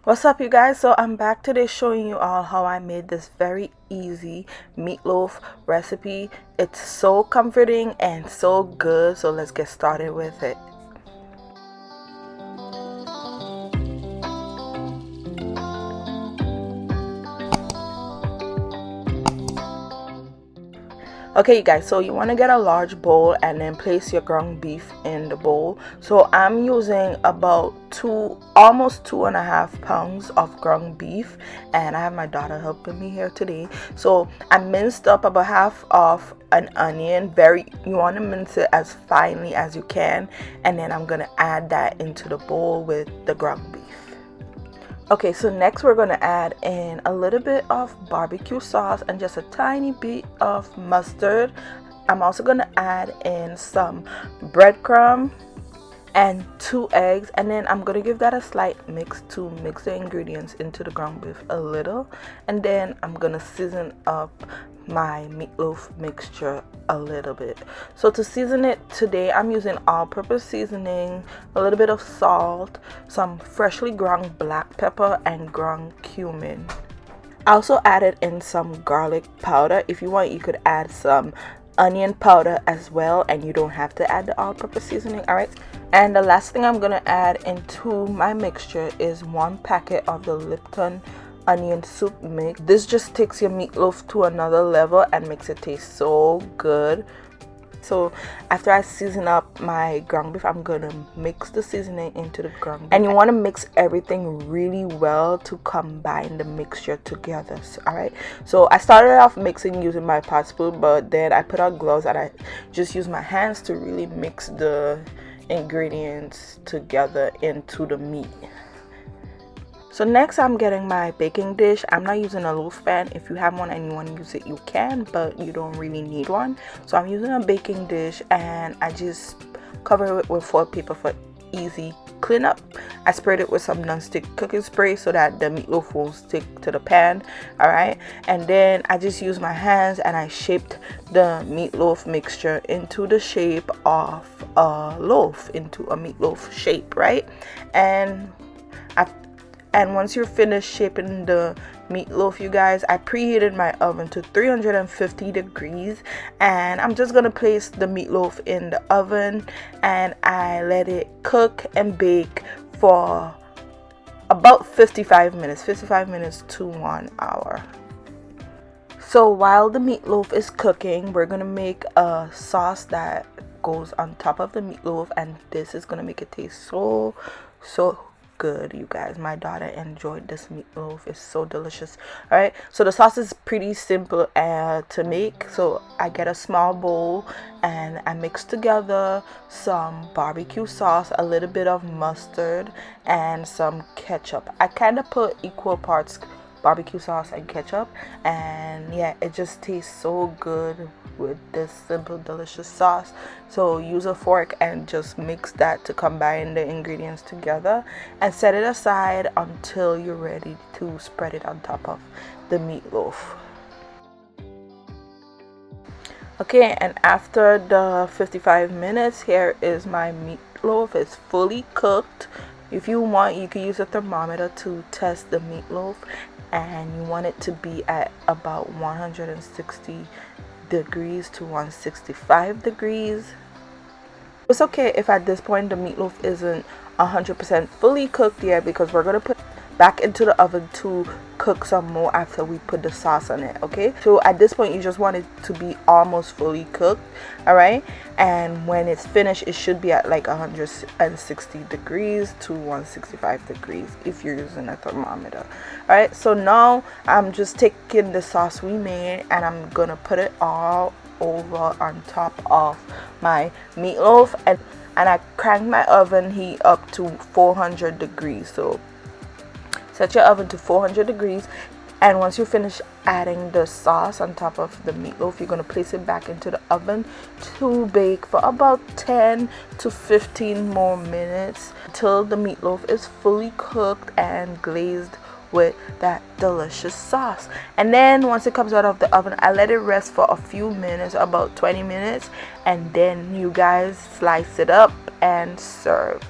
What's up, you guys? So I'm back today showing you all how I made this very easy meatloaf recipe. It's so comforting and so good, so let's get started with it. Okay, you guys, so you want to get a large bowl and then place your ground beef in the bowl. So I'm using about almost 2.5 pounds of ground beef, and I have my daughter helping me here today. So I minced up about half of an onion. You want to mince it as finely as you can, and then I'm gonna add that into the bowl with the ground beef. Okay, so next we're going to add in a little bit of barbecue sauce and just a tiny bit of mustard. I'm also going to add in some breadcrumb and 2 eggs, and then I'm going to give that a slight mix to mix the ingredients into the ground beef a little, and then I'm going to season up my meatloaf mixture a little bit. So to season it today, I'm using all-purpose seasoning, a little bit of salt, some freshly ground black pepper, and ground cumin. I also added in some garlic powder. If you want, you could add some onion powder as well, and you don't have to add the all-purpose seasoning. All right, and the last thing I'm gonna add into my mixture is 1 packet of the Lipton onion soup mix. This just takes your meatloaf to another level and makes it taste so good. So after I season up my ground beef, I'm gonna mix the seasoning into the ground beef, and you want to mix everything really well to combine the mixture together. All right, so I started off mixing using my pot spoon, but then I put on gloves and I just use my hands to really mix the ingredients together into the meat. So next I'm getting my baking dish. I'm not using a loaf pan. If you have one and you want to use it, you can, but you don't really need one. So I'm using a baking dish, and I just cover it with foil paper for easy cleanup. I sprayed it with some non-stick cooking spray so that the meatloaf won't stick to the pan. All right, and then I just used my hands and I shaped the meatloaf mixture into the shape of a loaf, into a meatloaf shape, right? And once you're finished shaping the meatloaf, you guys, I preheated my oven to 350 degrees, and I'm just gonna place the meatloaf in the oven and I let it cook and bake for about 55 minutes to 1 hour. So while the meatloaf is cooking, we're gonna make a sauce that goes on top of the meatloaf, and this is gonna make it taste so good, you guys. My daughter enjoyed this meatloaf. It's so delicious. All right, so the sauce is pretty simple to make. So I get a small bowl and I mix together some barbecue sauce, a little bit of mustard, and some ketchup. I kind of put equal parts barbecue sauce and ketchup, and yeah, it just tastes so good with this simple delicious sauce. So use a fork and just mix that to combine the ingredients together, and set it aside until you're ready to spread it on top of the meatloaf. Okay, and after the 55 minutes, here is my meatloaf. It's fully cooked. If you want, you can use a thermometer to test the meatloaf, and you want it to be at about 160 degrees to 165 degrees. It's okay if at this point the meatloaf isn't 100% fully cooked yet, because we're going to put back into the oven to cook some more after we put the sauce on it. Okay, so at this point you just want it to be almost fully cooked. All right, and when it's finished, it should be at like 160 degrees to 165 degrees if you're using a thermometer. All right, so now I'm just taking the sauce we made and I'm gonna put it all over on top of my meatloaf, and I crank my oven heat up to 400 degrees. So set your oven to 400 degrees, and once you finish adding the sauce on top of the meatloaf, you're going to place it back into the oven to bake for about 10 to 15 more minutes until the meatloaf is fully cooked and glazed with that delicious sauce. And then once it comes out of the oven, I let it rest for a few minutes, about 20 minutes, and then you guys slice it up and serve.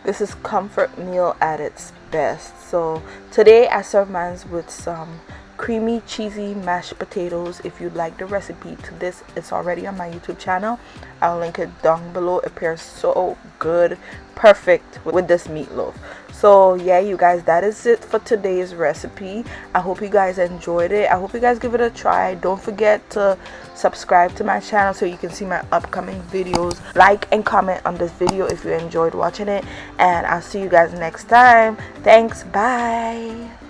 This is comfort meal at its best. So today I serve mine with some creamy cheesy mashed potatoes. If you'd like the recipe to this, it's already on my YouTube channel. I'll link it down below. It pairs so good, perfect with this meatloaf. So yeah, you guys, that is it for today's recipe. I hope you guys enjoyed it. I hope you guys give it a try. Don't forget to subscribe to my channel so you can see my upcoming videos. Like and comment on this video if you enjoyed watching it, and I'll see you guys next time. Thanks, bye.